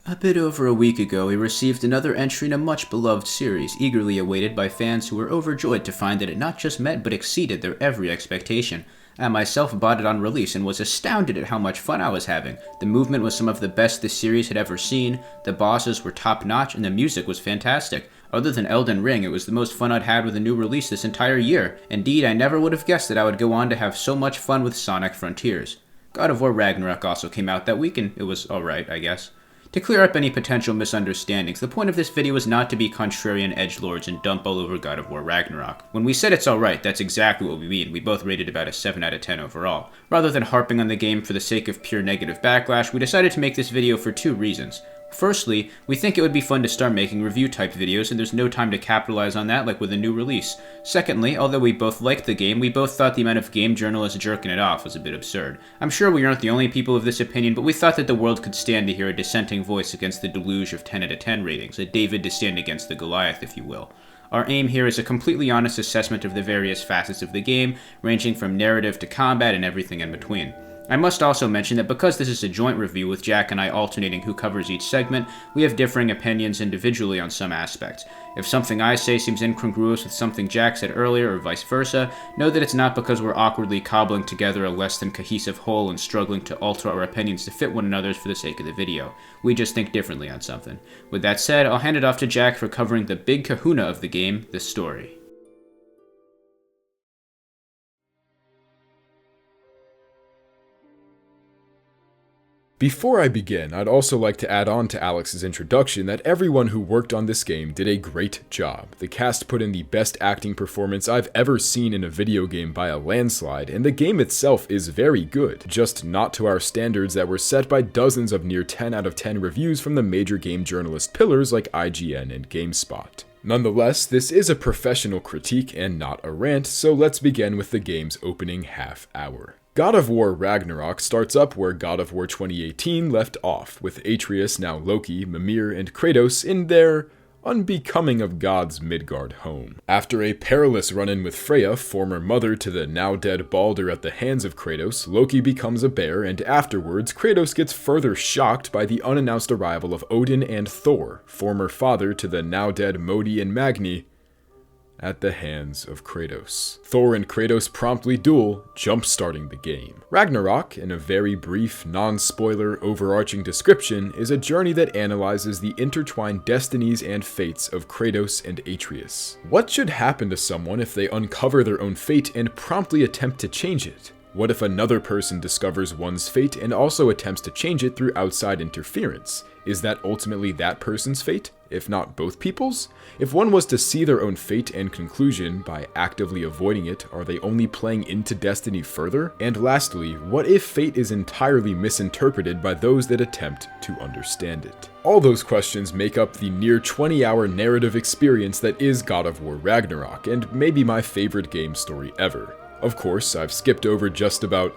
A bit over a week ago, we received another entry in a much beloved series, eagerly awaited by fans who were overjoyed to find that it not just met but exceeded their every expectation. I myself bought it on release and was astounded at how much fun I was having. The movement was some of the best this series had ever seen, the bosses were top-notch, and the music was fantastic. Other than Elden Ring, it was the most fun I'd had with a new release this entire year. Indeed, I never would have guessed that I would go on to have so much fun with Sonic Frontiers. God of War Ragnarok also came out that week, and it was alright, I guess. To clear up any potential misunderstandings, the point of this video is not to be contrarian edgelords and dump all over God of War Ragnarok. When we said it's alright, that's exactly what we mean. We both rated about a 7 out of 10 overall. Rather than harping on the game for the sake of pure negative backlash, we decided to make this video for two reasons. Firstly, we think it would be fun to start making review-type videos, and there's no time to capitalize on that like with a new release. Secondly, although we both liked the game, we both thought the amount of game journalists jerking it off was a bit absurd. I'm sure we aren't the only people of this opinion, but we thought that the world could stand to hear a dissenting voice against the deluge of 10 out of 10 ratings, a David to stand against the Goliath, if you will. Our aim here is a completely honest assessment of the various facets of the game, ranging from narrative to combat and everything in between. I must also mention that because this is a joint review with Jack and I alternating who covers each segment, we have differing opinions individually on some aspects. If something I say seems incongruous with something Jack said earlier or vice versa, know that it's not because we're awkwardly cobbling together a less than cohesive whole and struggling to alter our opinions to fit one another's for the sake of the video. We just think differently on something. With that said, I'll hand it off to Jack for covering the big kahuna of the game, the story. Before I begin, I'd also like to add on to Alex's introduction that everyone who worked on this game did a great job. The cast put in the best acting performance I've ever seen in a video game by a landslide, and the game itself is very good, just not to our standards that were set by dozens of near 10 out of 10 reviews from the major game journalist pillars like IGN and GameSpot. Nonetheless, this is a professional critique and not a rant, so let's begin with the game's opening half hour. God of War Ragnarok starts up where God of War 2018 left off, with Atreus, now Loki, Mimir, and Kratos in their unbecoming of God's Midgard home. After a perilous run-in with Freya, former mother to the now-dead Baldur at the hands of Kratos, Loki becomes a bear, and afterwards, Kratos gets further shocked by the unannounced arrival of Odin and Thor, former father to the now-dead Modi and Magni, at the hands of Kratos. Thor and Kratos promptly duel, jump-starting the game. Ragnarok, in a very brief, non-spoiler, overarching description, is a journey that analyzes the intertwined destinies and fates of Kratos and Atreus. What should happen to someone if they uncover their own fate and promptly attempt to change it? What if another person discovers one's fate and also attempts to change it through outside interference? Is that ultimately that person's fate, if not both people's? If one was to see their own fate and conclusion by actively avoiding it, are they only playing into destiny further? And lastly, what if fate is entirely misinterpreted by those that attempt to understand it? All those questions make up the near 20-hour narrative experience that is God of War Ragnarok, and maybe my favorite game story ever. Of course, I've skipped over just about,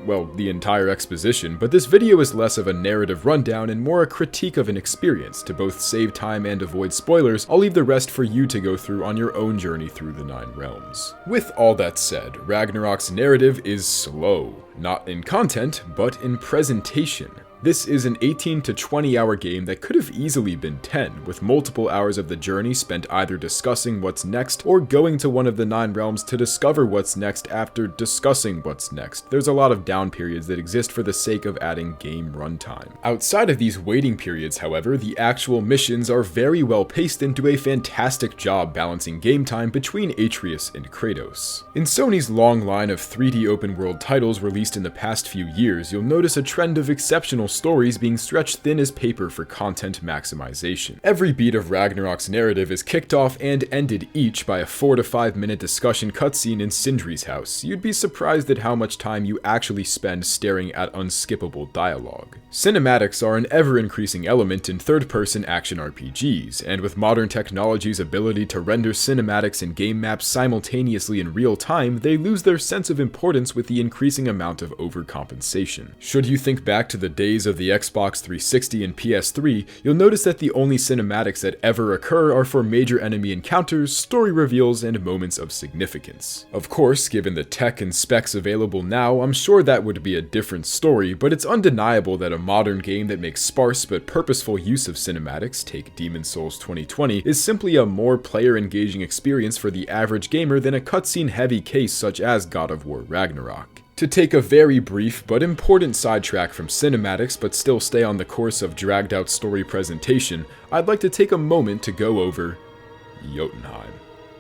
well, the entire exposition, but this video is less of a narrative rundown and more a critique of an experience. To both save time and avoid spoilers, I'll leave the rest for you to go through on your own journey through the 9 realms. With all that said, Ragnarok's narrative is slow, not in content, but in presentation. This is an 18 to 20 hour game that could have easily been 10, with multiple hours of the journey spent either discussing what's next or going to one of the 9 realms to discover what's next after discussing what's next. There's a lot of down periods that exist for the sake of adding game runtime. Outside of these waiting periods, however, the actual missions are very well paced and do a fantastic job balancing game time between Atreus and Kratos. In Sony's long line of 3D open world titles released in the past few years, you'll notice a trend of exceptional stories being stretched thin as paper for content maximization. Every beat of Ragnarok's narrative is kicked off and ended each by a 4 to 5 minute discussion cutscene in Sindri's house. You'd be surprised at how much time you actually spend staring at unskippable dialogue. Cinematics are an ever-increasing element in third-person action RPGs, and with modern technology's ability to render cinematics and game maps simultaneously in real time, they lose their sense of importance with the increasing amount of overcompensation. Should you think back to the days releases of the Xbox 360 and PS3, you'll notice that the only cinematics that ever occur are for major enemy encounters, story reveals, and moments of significance. Of course, given the tech and specs available now, I'm sure that would be a different story, but it's undeniable that a modern game that makes sparse but purposeful use of cinematics, take Demon's Souls 2020, is simply a more player-engaging experience for the average gamer than a cutscene-heavy case such as God of War Ragnarok. To take a very brief but important sidetrack from cinematics but still stay on the course of dragged-out story presentation, I'd like to take a moment to go over Jotunheim.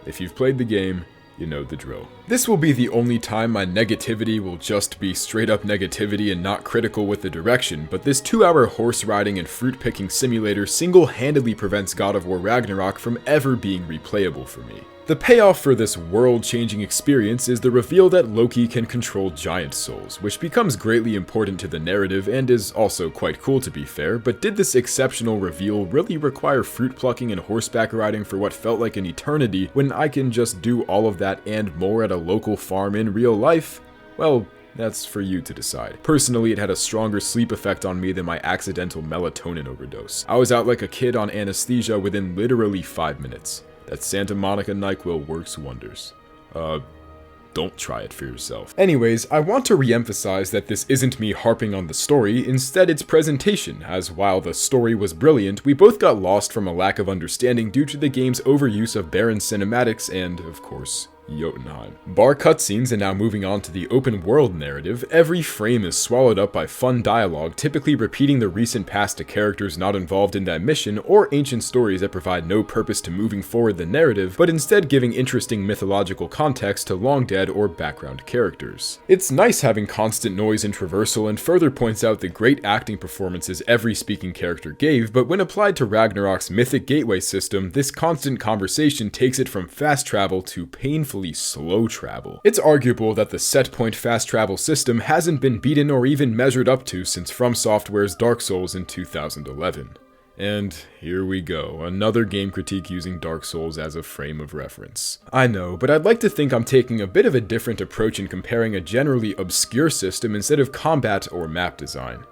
If you've played the game, you know the drill. This will be the only time my negativity will just be straight up negativity and not critical with the direction, but this 2-hour horse riding and fruit picking simulator single-handedly prevents God of War Ragnarok from ever being replayable for me. The payoff for this world-changing experience is the reveal that Loki can control giant souls, which becomes greatly important to the narrative and is also quite cool to be fair, but did this exceptional reveal really require fruit plucking and horseback riding for what felt like an eternity when I can just do all of that and more at a local farm in real life? Well, that's for you to decide. Personally, it had a stronger sleep effect on me than my accidental melatonin overdose. I was out like a kid on anesthesia within literally 5 minutes. That Santa Monica NyQuil works wonders. Don't try it for yourself. Anyways, I want to re-emphasize that this isn't me harping on the story, instead it's presentation, as while the story was brilliant, we both got lost from a lack of understanding due to the game's overuse of barren cinematics and, of course, Jotunheim. Bar cutscenes and now moving on to the open world narrative, every frame is swallowed up by fun dialogue, typically repeating the recent past to characters not involved in that mission, or ancient stories that provide no purpose to moving forward the narrative, but instead giving interesting mythological context to long dead or background characters. It's nice having constant noise and traversal, and further points out the great acting performances every speaking character gave, but when applied to Ragnarok's mythic gateway system, this constant conversation takes it from fast travel to painfully slow travel. It's arguable that the set point fast travel system hasn't been beaten or even measured up to since From Software's Dark Souls in 2011. And here we go, another game critique using Dark Souls as a frame of reference. I know, but I'd like to think I'm taking a bit of a different approach in comparing a generally obscure system instead of combat or map design.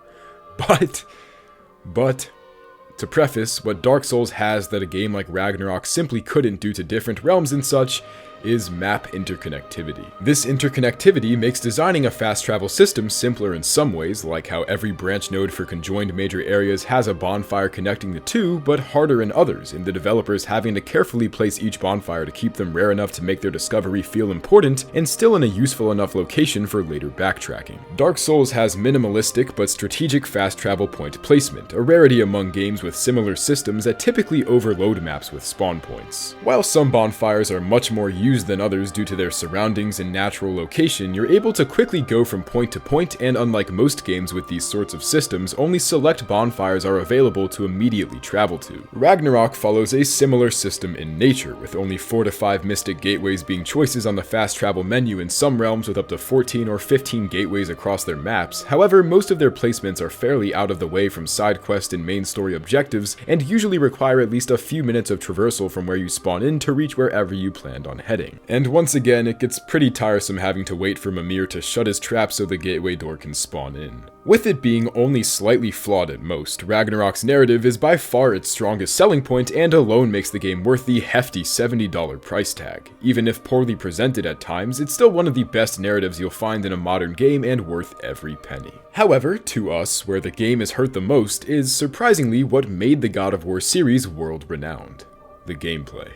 But, to preface, what Dark Souls has that a game like Ragnarok simply couldn't due to different realms and such, is map interconnectivity. This interconnectivity makes designing a fast travel system simpler in some ways, like how every branch node for conjoined major areas has a bonfire connecting the two, but harder in others, in the developers having to carefully place each bonfire to keep them rare enough to make their discovery feel important, and still in a useful enough location for later backtracking. Dark Souls has minimalistic but strategic fast travel point placement, a rarity among games with similar systems that typically overload maps with spawn points. While some bonfires are much more used than others due to their surroundings and natural location, you're able to quickly go from point to point, and unlike most games with these sorts of systems, only select bonfires are available to immediately travel to. Ragnarok follows a similar system in nature, with only 4 to 5 mystic gateways being choices on the fast travel menu in some realms with up to 14 or 15 gateways across their maps. However, most of their placements are fairly out of the way from side quest and main story objectives, and usually require at least a few minutes of traversal from where you spawn in to reach wherever you planned on heading. And once again, it gets pretty tiresome having to wait for Mimir to shut his trap so the gateway door can spawn in. With it being only slightly flawed at most, Ragnarok's narrative is by far its strongest selling point and alone makes the game worth the hefty $70 price tag. Even if poorly presented at times, it's still one of the best narratives you'll find in a modern game and worth every penny. However, to us, where the game is hurt the most is surprisingly what made the God of War series world-renowned: the gameplay.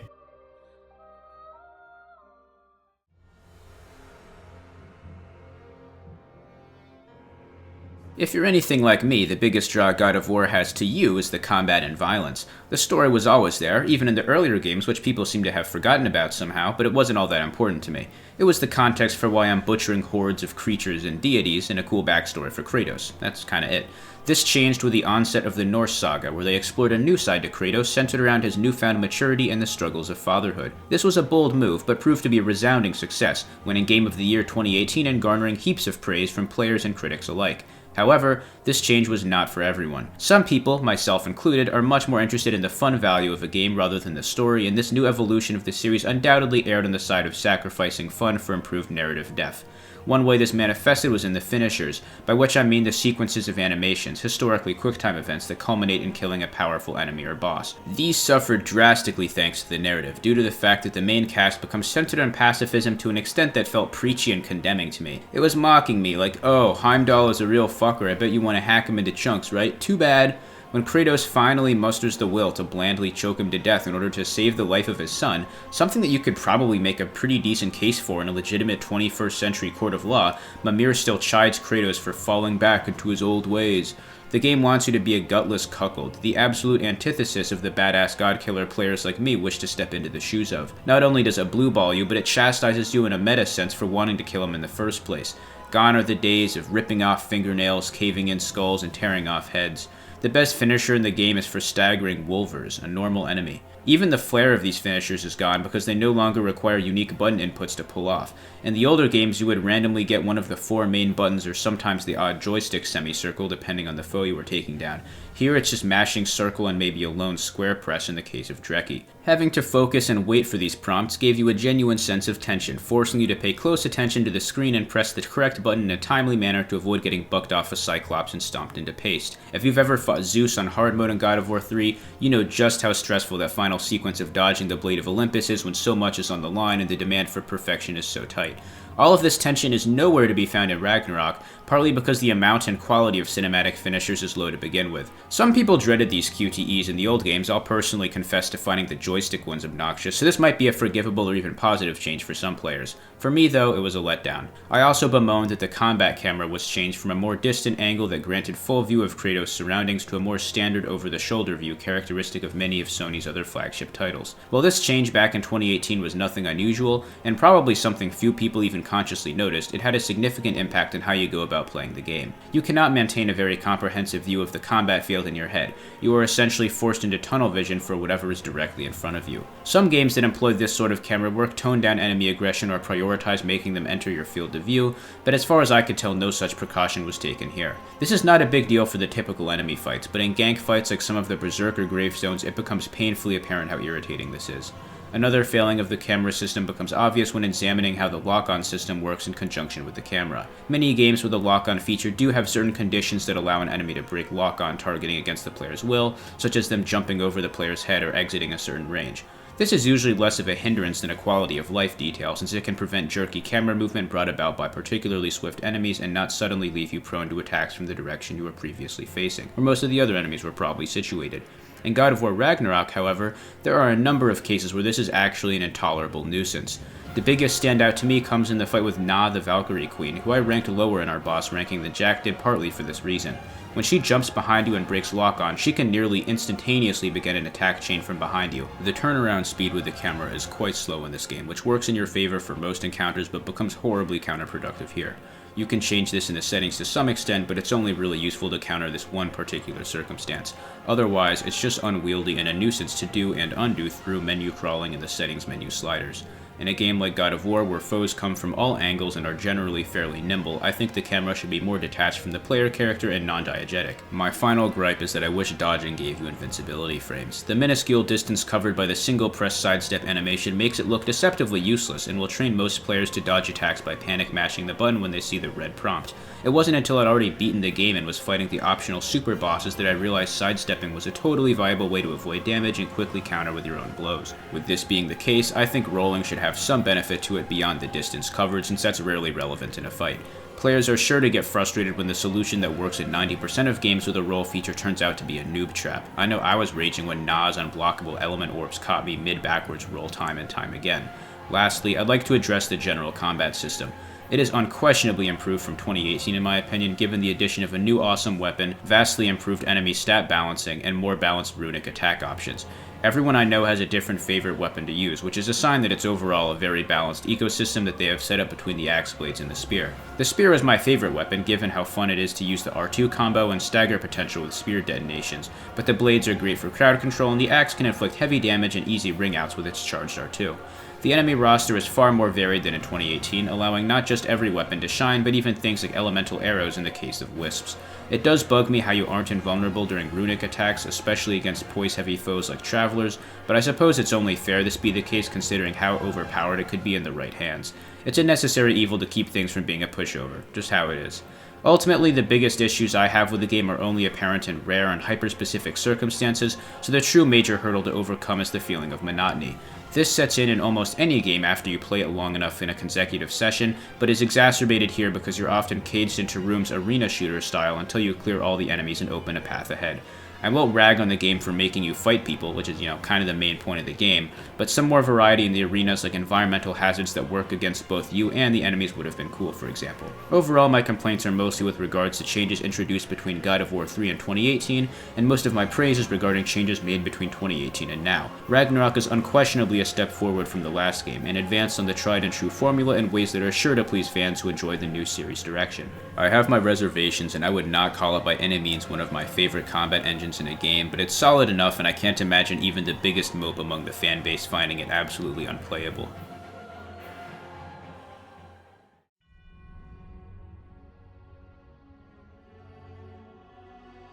If you're anything like me, the biggest draw God of War has to you is the combat and violence. The story was always there, even in the earlier games, which people seem to have forgotten about somehow, but it wasn't all that important to me. It was the context for why I'm butchering hordes of creatures and deities and a cool backstory for Kratos. That's kinda it. This changed with the onset of the Norse saga, where they explored a new side to Kratos centered around his newfound maturity and the struggles of fatherhood. This was a bold move, but proved to be a resounding success, winning Game of the Year 2018 and garnering heaps of praise from players and critics alike. However, this change was not for everyone. Some people, myself included, are much more interested in the fun value of a game rather than the story, and this new evolution of the series undoubtedly erred on the side of sacrificing fun for improved narrative depth. One way this manifested was in the finishers, by which I mean the sequences of animations, historically QuickTime events that culminate in killing a powerful enemy or boss. These suffered drastically thanks to the narrative, due to the fact that the main cast becomes centered on pacifism to an extent that felt preachy and condemning to me. It was mocking me, like, oh, Heimdall is a real fucker, I bet you want to hack him into chunks, right? Too bad. When Kratos finally musters the will to blandly choke him to death in order to save the life of his son, something that you could probably make a pretty decent case for in a legitimate 21st century court of law, Mimir still chides Kratos for falling back into his old ways. The game wants you to be a gutless cuckold, the absolute antithesis of the badass god-killer players like me wish to step into the shoes of. Not only does it blue-ball you, but it chastises you in a meta sense for wanting to kill him in the first place. Gone are the days of ripping off fingernails, caving in skulls, and tearing off heads. The best finisher in the game is for staggering Wolvers, a normal enemy. Even the flair of these finishers is gone because they no longer require unique button inputs to pull off. In the older games, you would randomly get one of the 4 main buttons or sometimes the odd joystick semicircle depending on the foe you were taking down. Here it's just mashing circle and maybe a lone square press in the case of Dreki. Having to focus and wait for these prompts gave you a genuine sense of tension, forcing you to pay close attention to the screen and press the correct button in a timely manner to avoid getting bucked off a Cyclops and stomped into paste. If you've ever fought Zeus on hard mode in God of War 3, you know just how stressful that final sequence of dodging the Blade of Olympus is when so much is on the line and the demand for perfection is so tight. All of this tension is nowhere to be found in Ragnarok, partly because the amount and quality of cinematic finishers is low to begin with. Some people dreaded these QTEs in the old games. I'll personally confess to finding the joystick ones obnoxious, so this might be a forgivable or even positive change for some players. For me, though, it was a letdown. I also bemoaned that the combat camera was changed from a more distant angle that granted full view of Kratos' surroundings to a more standard over-the-shoulder view characteristic of many of Sony's other flagship titles. While this change back in 2018 was nothing unusual, and probably something few people even consciously noticed, it had a significant impact on how you go about playing the game. You cannot maintain a very comprehensive view of the combat field in your head. You are essentially forced into tunnel vision for whatever is directly in front of you. Some games that employ this sort of camera work tone down enemy aggression or prioritize making them enter your field of view, but as far as I could tell, no such precaution was taken here. This is not a big deal for the typical enemy fights, but in gank fights like some of the Berserker gravestones, it becomes painfully apparent how irritating this is. Another failing of the camera system becomes obvious when examining how the lock-on system works in conjunction with the camera. Many games with a lock-on feature do have certain conditions that allow an enemy to break lock-on targeting against the player's will, such as them jumping over the player's head or exiting a certain range. This is usually less of a hindrance than a quality of life detail, since it can prevent jerky camera movement brought about by particularly swift enemies and not suddenly leave you prone to attacks from the direction you were previously facing, where most of the other enemies were probably situated. In God of War Ragnarok, however, there are a number of cases where this is actually an intolerable nuisance. The biggest standout to me comes in the fight with Na the Valkyrie Queen, who I ranked lower in our boss ranking than Jack did partly for this reason. When she jumps behind you and breaks lock-on, she can nearly instantaneously begin an attack chain from behind you. The turnaround speed with the camera is quite slow in this game, which works in your favor for most encounters but becomes horribly counterproductive here. You can change this in the settings to some extent, but it's only really useful to counter this one particular circumstance. Otherwise, it's just unwieldy and a nuisance to do and undo through menu crawling in the settings menu sliders. In a game like God of War, where foes come from all angles and are generally fairly nimble, I think the camera should be more detached from the player character and non-diegetic. My final gripe is that I wish dodging gave you invincibility frames. The minuscule distance covered by the single press sidestep animation makes it look deceptively useless and will train most players to dodge attacks by panic mashing the button when they see the red prompt. It wasn't until I'd already beaten the game and was fighting the optional super bosses that I realized sidestepping was a totally viable way to avoid damage and quickly counter with your own blows. With this being the case, I think rolling should have some benefit to it beyond the distance covered, since that's rarely relevant in a fight. Players are sure to get frustrated when the solution that works at 90% of games with a roll feature turns out to be a noob trap. I know I was raging when Na's unblockable element orbs caught me mid-backwards roll time and time again. Lastly, I'd like to address the general combat system. It is unquestionably improved from 2018 in my opinion, given the addition of a new awesome weapon, vastly improved enemy stat balancing, and more balanced runic attack options. Everyone I know has a different favorite weapon to use, which is a sign that it's overall a very balanced ecosystem that they have set up between the axe blades and the spear. The spear is my favorite weapon, given how fun it is to use the R2 combo and stagger potential with spear detonations, but the blades are great for crowd control and the axe can inflict heavy damage and easy ring outs with its charged R2. The enemy roster is far more varied than in 2018, allowing not just every weapon to shine, but even things like elemental arrows in the case of wisps. It does bug me how you aren't invulnerable during runic attacks, especially against poise-heavy foes like travelers, but I suppose it's only fair this be the case considering how overpowered it could be in the right hands. It's a necessary evil to keep things from being a pushover, just how it is. Ultimately, the biggest issues I have with the game are only apparent in rare and hyper-specific circumstances, so the true major hurdle to overcome is the feeling of monotony. This sets in almost any game after you play it long enough in a consecutive session, but is exacerbated here because you're often caged into rooms arena shooter style until you clear all the enemies and open a path ahead. I won't rag on the game for making you fight people, which is, kind of the main point of the game, but some more variety in the arenas like environmental hazards that work against both you and the enemies would have been cool, for example. Overall, my complaints are mostly with regards to changes introduced between God of War 3 and 2018, and most of my praise is regarding changes made between 2018 and now. Ragnarok is unquestionably a step forward from the last game, and advanced on the tried and true formula in ways that are sure to please fans who enjoy the new series direction. I have my reservations, and I would not call it by any means one of my favorite combat engines in a game, but it's solid enough, and I can't imagine even the biggest mope among the fanbase finding it absolutely unplayable.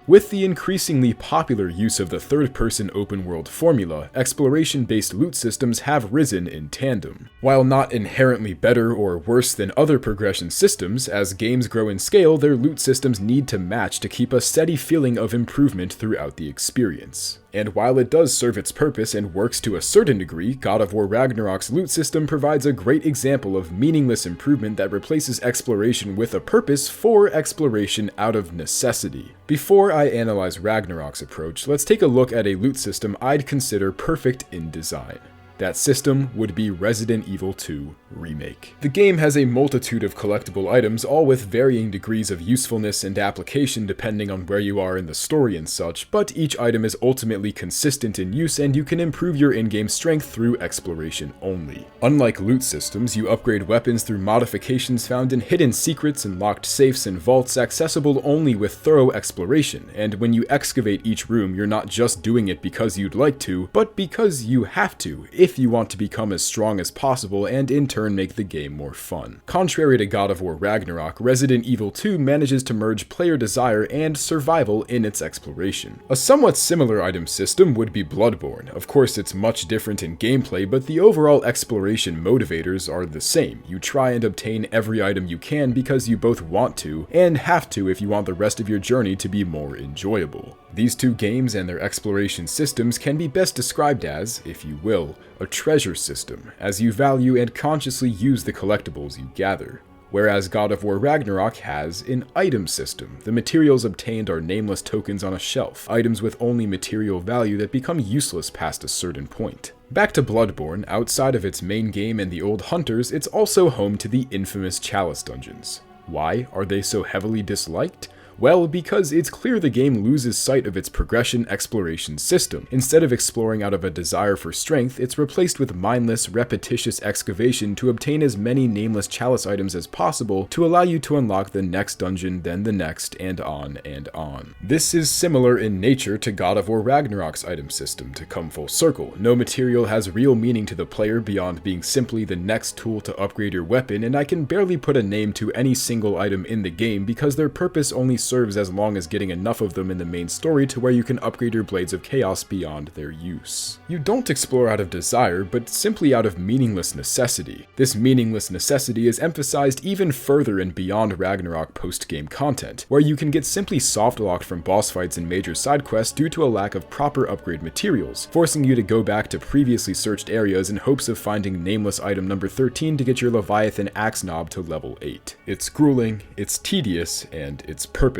With the increasingly popular use of the third-person open-world formula, exploration-based loot systems have risen in tandem. While not inherently better or worse than other progression systems, as games grow in scale, their loot systems need to match to keep a steady feeling of improvement throughout the experience. And while it does serve its purpose and works to a certain degree, God of War Ragnarok's loot system provides a great example of meaningless improvement that replaces exploration with a purpose for exploration out of necessity. Before I analyze Ragnarok's approach, let's take a look at a loot system I'd consider perfect in design. That system would be Resident Evil 2 Remake. The game has a multitude of collectible items, all with varying degrees of usefulness and application depending on where you are in the story and such, but each item is ultimately consistent in use and you can improve your in-game strength through exploration only. Unlike loot systems, you upgrade weapons through modifications found in hidden secrets and locked safes and vaults accessible only with thorough exploration, and when you excavate each room, you're not just doing it because you'd like to, but because you have to, if you want to become as strong as possible and in turn make the game more fun. Contrary to God of War Ragnarok, Resident Evil 2 manages to merge player desire and survival in its exploration. A somewhat similar item system would be Bloodborne. Of course, it's much different in gameplay, but the overall exploration motivators are the same. You try and obtain every item you can because you both want to, and have to if you want the rest of your journey to be more enjoyable. These two games and their exploration systems can be best described as, if you will, a treasure system, as you value and consciously use the collectibles you gather. Whereas God of War Ragnarok has an item system. The materials obtained are nameless tokens on a shelf, items with only material value that become useless past a certain point. Back to Bloodborne, outside of its main game and the old hunters, it's also home to the infamous Chalice dungeons. Why are they so heavily disliked? Well, because it's clear the game loses sight of its progression exploration system. Instead of exploring out of a desire for strength, it's replaced with mindless, repetitious excavation to obtain as many nameless chalice items as possible to allow you to unlock the next dungeon, then the next, and on and on. This is similar in nature to God of War Ragnarok's item system, to come full circle. No material has real meaning to the player beyond being simply the next tool to upgrade your weapon, and I can barely put a name to any single item in the game because their purpose only serves as long as getting enough of them in the main story to where you can upgrade your Blades of Chaos beyond their use. You don't explore out of desire, but simply out of meaningless necessity. This meaningless necessity is emphasized even further in Beyond Ragnarok post-game content, where you can get simply soft-locked from boss fights and major side quests due to a lack of proper upgrade materials, forcing you to go back to previously searched areas in hopes of finding nameless item number 13 to get your Leviathan axe knob to level 8. It's grueling, it's tedious, and it's purposeless.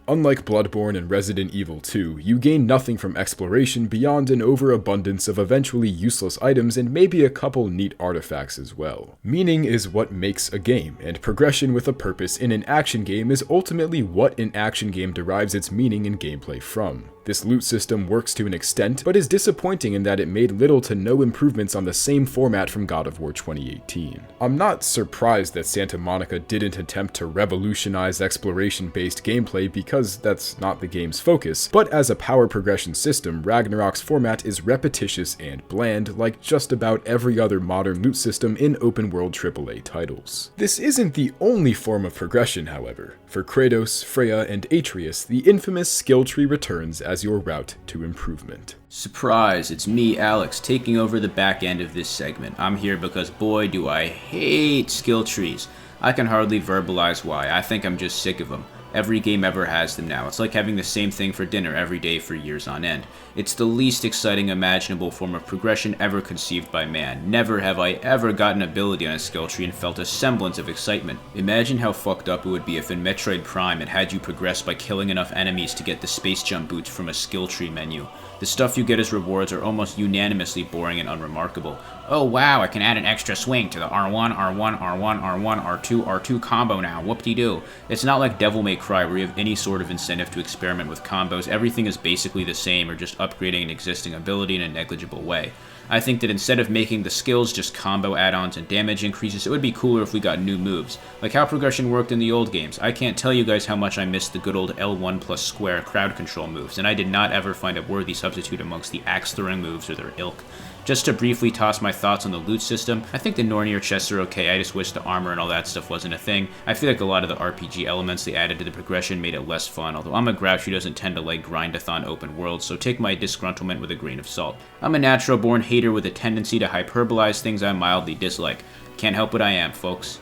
Unlike Bloodborne and Resident Evil 2, you gain nothing from exploration beyond an overabundance of eventually useless items and maybe a couple neat artifacts as well. Meaning is what makes a game, and progression with a purpose in an action game is ultimately what an action game derives its meaning and gameplay from. This loot system works to an extent, but is disappointing in that it made little to no improvements on the same format from God of War 2018. I'm not surprised that Santa Monica didn't attempt to revolutionize exploration-based gameplay because that's not the game's focus, but as a power progression system, Ragnarok's format is repetitious and bland, like just about every other modern loot system in open-world AAA titles. This isn't the only form of progression, however. For Kratos, Freya, and Atreus, the infamous skill tree returns as your route to improvement. Surprise, it's me, Alex, taking over the back end of this segment. I'm here because boy do I hate skill trees. I can hardly verbalize why. I think I'm just sick of them. Every game ever has them now. It's like having the same thing for dinner every day for years on end. It's the least exciting imaginable form of progression ever conceived by man. Never have I ever gotten ability on a skill tree and felt a semblance of excitement. Imagine how fucked up it would be if in Metroid Prime it had you progress by killing enough enemies to get the space jump boots from a skill tree menu. The stuff you get as rewards are almost unanimously boring and unremarkable. Oh wow, I can add an extra swing to the R1, R1, R1, R1, R2, R2 combo now, whoop-de-doo. It's not like Devil May Cry where you have any sort of incentive to experiment with combos. Everything is basically the same or just upgrading an existing ability in a negligible way. I think that instead of making the skills just combo add-ons and damage increases, it would be cooler if we got new moves. Like how progression worked in the old games. I can't tell you guys how much I missed the good old L1 plus square crowd control moves, and I did not ever find a worthy substitute amongst the axe-throwing moves or their ilk. Just to briefly toss my thoughts on the loot system, I think the Nornir chests are okay, I just wish the armor and all that stuff wasn't a thing. I feel like a lot of the RPG elements they added to the progression made it less fun, although I'm a grouch who doesn't tend to like grind-a-thon open worlds, so take my disgruntlement with a grain of salt. I'm a natural-born hater with a tendency to hyperbolize things I mildly dislike. Can't help what I am, folks.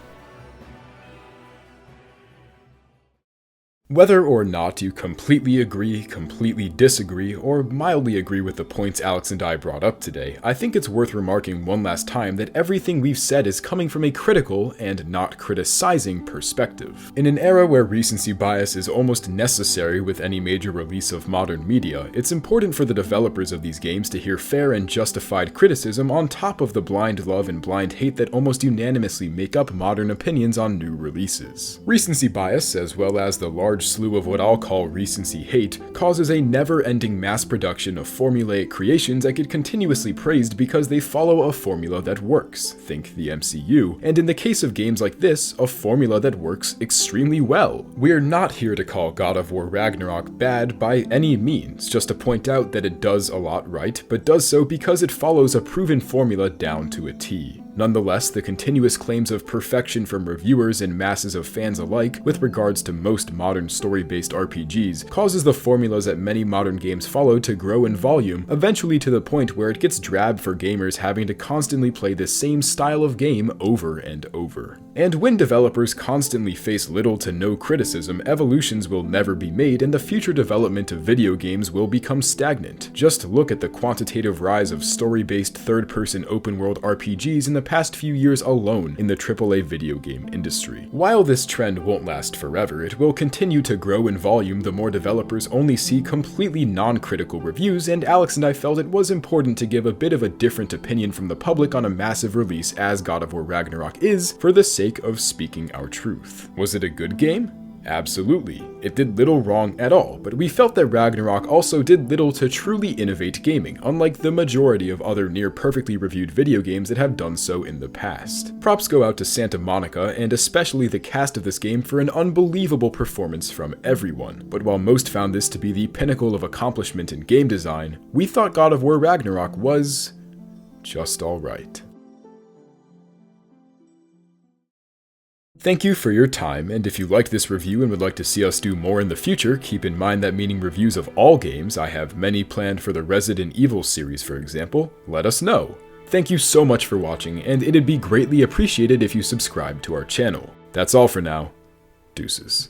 Whether or not you completely agree, completely disagree, or mildly agree with the points Alex and I brought up today, I think it's worth remarking one last time that everything we've said is coming from a critical and not criticizing perspective. In an era where recency bias is almost necessary with any major release of modern media, it's important for the developers of these games to hear fair and justified criticism on top of the blind love and blind hate that almost unanimously make up modern opinions on new releases. Recency bias, as well as the large slew of what I'll call recency hate, causes a never-ending mass production of formulaic creations that get continuously praised because they follow a formula that works, think the MCU, and in the case of games like this, a formula that works extremely well. We're not here to call God of War Ragnarok bad by any means, just to point out that it does a lot right, but does so because it follows a proven formula down to a T. Nonetheless, the continuous claims of perfection from reviewers and masses of fans alike with regards to most modern story-based RPGs causes the formulas that many modern games follow to grow in volume, eventually to the point where it gets drab for gamers having to constantly play the same style of game over and over. And when developers constantly face little to no criticism, evolutions will never be made and the future development of video games will become stagnant. Just look at the quantitative rise of story-based third-person open-world RPGs in the past few years alone in the AAA video game industry. While this trend won't last forever, it will continue to grow in volume the more developers only see completely non-critical reviews, and Alex and I felt it was important to give a bit of a different opinion from the public on a massive release as God of War Ragnarok is, for the sake of speaking our truth. Was it a good game? Absolutely. It did little wrong at all, but we felt that Ragnarok also did little to truly innovate gaming, unlike the majority of other near perfectly reviewed video games that have done so in the past. Props go out to Santa Monica, and especially the cast of this game for an unbelievable performance from everyone. But while most found this to be the pinnacle of accomplishment in game design, we thought God of War Ragnarok was just alright. Thank you for your time, and if you liked this review and would like to see us do more in the future, keep in mind that meaning reviews of all games. I have many planned for the Resident Evil series, for example. Let us know. Thank you so much for watching, and it'd be greatly appreciated if you subscribe to our channel. That's all for now. Deuces.